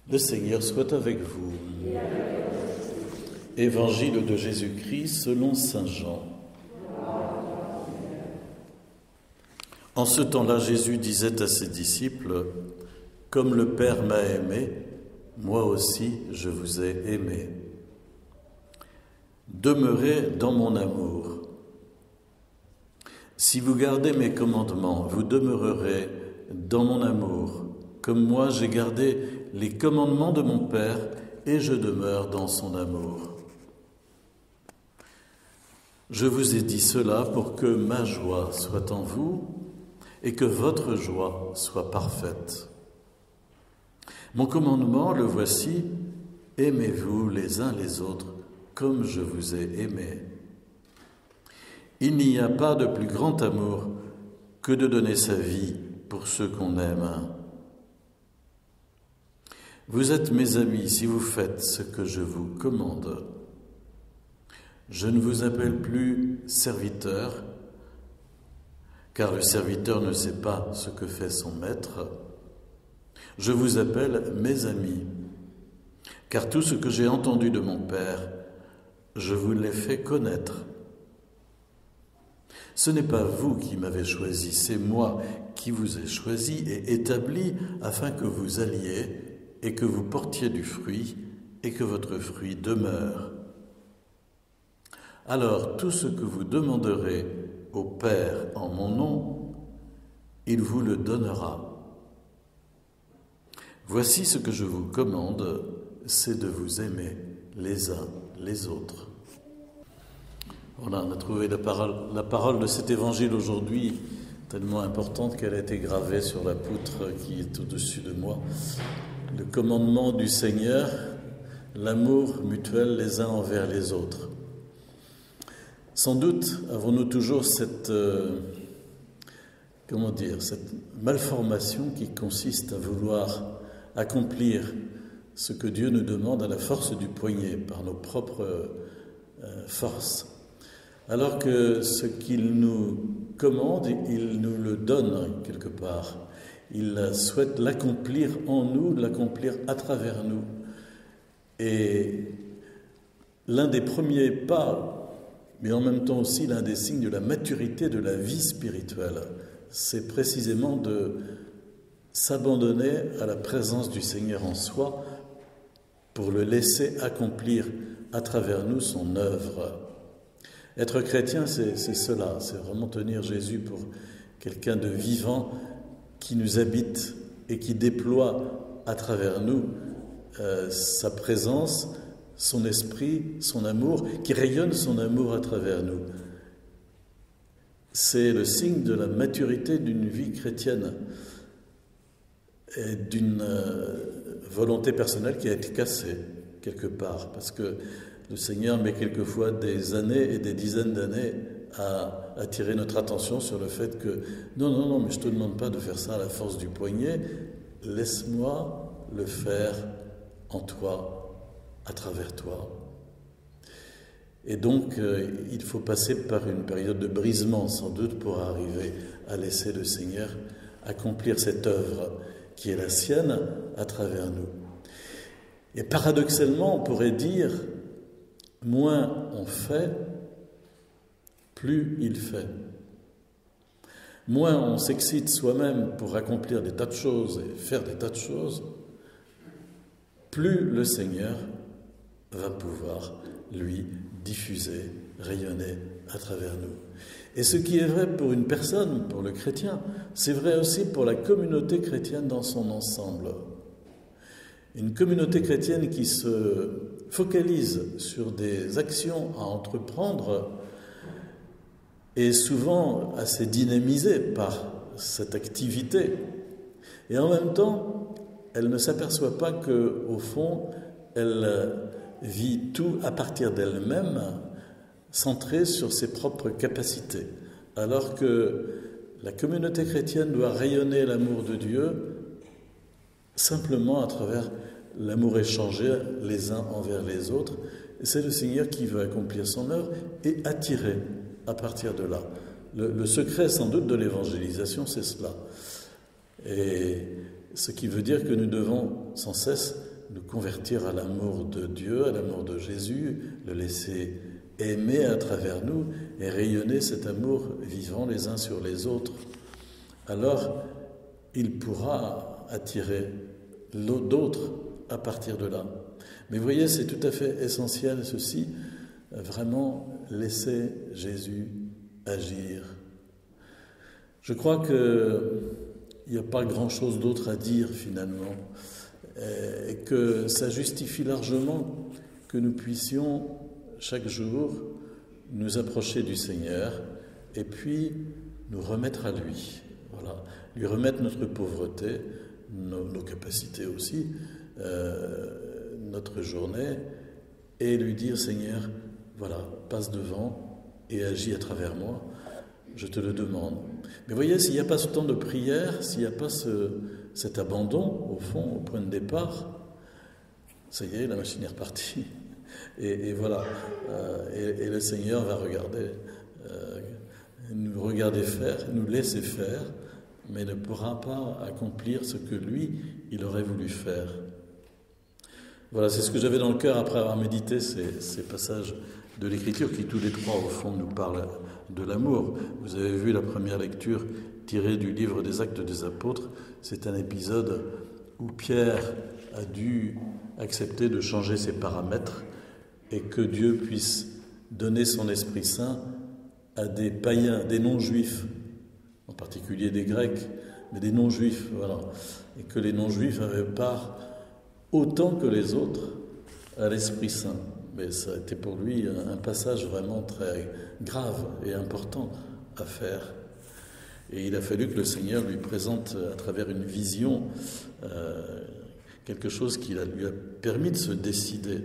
Le Seigneur soit avec vous. Évangile de Jésus-Christ selon saint Jean. En ce temps-là, Jésus disait à ses disciples, « Comme le Père m'a aimé, moi aussi je vous ai aimé. Demeurez dans mon amour. Si vous gardez mes commandements, vous demeurerez dans mon amour, comme moi j'ai gardé les commandements de mon Père et je demeure dans son amour. Je vous ai dit cela pour que ma joie soit en vous et que votre joie soit parfaite. Mon commandement, le voici, aimez-vous les uns les autres comme je vous ai aimé. Il n'y a pas de plus grand amour que de donner sa vie pour ceux qu'on aime. Vous êtes mes amis si vous faites ce que je vous commande. Je ne vous appelle plus serviteur, car le serviteur ne sait pas ce que fait son maître. Je vous appelle mes amis, car tout ce que j'ai entendu de mon Père, je vous l'ai fait connaître. Ce n'est pas vous qui m'avez choisi, c'est moi qui vous ai choisi et établi afin que vous alliez et que vous portiez du fruit et que votre fruit demeure. Alors tout ce que vous demanderez au Père en mon nom, il vous le donnera. Voici ce que je vous commande, c'est de vous aimer les uns les autres. Voilà, on a trouvé la parole de cet évangile aujourd'hui tellement importante qu'elle a été gravée sur la poutre qui est au-dessus de moi. Le commandement du Seigneur, l'amour mutuel les uns envers les autres. Sans doute avons-nous toujours cette malformation qui consiste à vouloir accomplir ce que Dieu nous demande à la force du poignet, par nos propres forces. Alors que ce qu'il nous commande, il nous le donne quelque part. Il souhaite l'accomplir en nous, l'accomplir à travers nous. Et l'un des premiers pas, mais en même temps aussi l'un des signes de la maturité de la vie spirituelle, c'est précisément de s'abandonner à la présence du Seigneur en soi pour le laisser accomplir à travers nous son œuvre. Être chrétien, c'est cela, c'est vraiment tenir Jésus pour quelqu'un de vivant qui nous habite et qui déploie à travers nous sa présence, son esprit, son amour, qui rayonne son amour à travers nous. C'est le signe de la maturité d'une vie chrétienne et d'une volonté personnelle qui a été cassée quelque part, parce que le Seigneur met quelquefois des années et des dizaines d'années à attirer notre attention sur le fait que non, mais je ne te demande pas de faire ça à la force du poignet, laisse-moi le faire en toi, à travers toi. Et donc, il faut passer par une période de brisement, sans doute, pour arriver à laisser le Seigneur accomplir cette œuvre qui est la sienne à travers nous. Et paradoxalement, on pourrait dire, moins on fait, plus il fait. Moins on s'excite soi-même pour accomplir des tas de choses et faire des tas de choses, plus le Seigneur va pouvoir, lui, diffuser, rayonner à travers nous. Et ce qui est vrai pour une personne, pour le chrétien, c'est vrai aussi pour la communauté chrétienne dans son ensemble. Une communauté chrétienne qui se focalise sur des actions à entreprendre est souvent assez dynamisée par cette activité. Et en même temps, elle ne s'aperçoit pas qu'au fond, elle vit tout à partir d'elle-même, centrée sur ses propres capacités. Alors que la communauté chrétienne doit rayonner l'amour de Dieu simplement à travers l'amour échangé les uns envers les autres. Et c'est le Seigneur qui veut accomplir son œuvre et attirer à partir de là. Le secret sans doute de l'évangélisation, c'est cela. Et ce qui veut dire que nous devons sans cesse nous convertir à l'amour de Dieu, à l'amour de Jésus, le laisser aimer à travers nous et rayonner cet amour vivant les uns sur les autres, alors il pourra attirer d'autres à partir de là. Mais vous voyez, c'est tout à fait essentiel ceci, vraiment laisser Jésus agir. Je crois qu'il n'y a pas grand-chose d'autre à dire finalement, et que ça justifie largement que nous puissions chaque jour nous approcher du Seigneur et puis nous remettre à lui. Voilà, lui remettre notre pauvreté, nos capacités aussi, notre journée, et lui dire, Seigneur, voilà, passe devant et agis à travers moi, je te le demande. Mais voyez, s'il n'y a pas ce temps de prière, s'il n'y a pas cet abandon, au fond, au point de départ, ça y est, la machine est repartie. Et voilà, et le Seigneur va nous regarder faire, nous laisser faire, mais ne pourra pas accomplir ce que lui, il aurait voulu faire. Voilà, c'est ce que j'avais dans le cœur après avoir médité ces passages de l'Écriture qui, tous les trois, au fond, nous parlent de l'amour. Vous avez vu la première lecture tirée du livre des Actes des Apôtres. C'est un épisode où Pierre a dû accepter de changer ses paramètres et que Dieu puisse donner son Esprit Saint à des païens, des non-juifs, en particulier des Grecs, mais des non-juifs, voilà. Et que les non-juifs avaient part autant que les autres à l'Esprit Saint. Mais ça a été pour lui un passage vraiment très grave et important à faire. Et il a fallu que le Seigneur lui présente à travers une vision quelque chose qui lui a permis de se décider.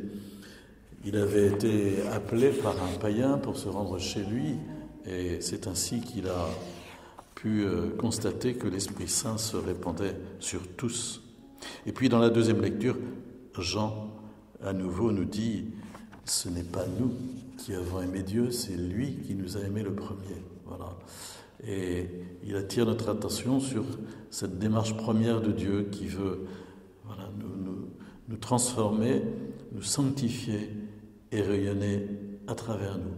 Il avait été appelé par un païen pour se rendre chez lui, et c'est ainsi qu'il a pu constater que l'Esprit Saint se répandait sur tous. Et puis dans la deuxième lecture, Jean, à nouveau, nous dit « Ce n'est pas nous qui avons aimé Dieu, c'est lui qui nous a aimés le premier. » Voilà. Et il attire notre attention sur cette démarche première de Dieu qui veut nous transformer, nous sanctifier et rayonner à travers nous.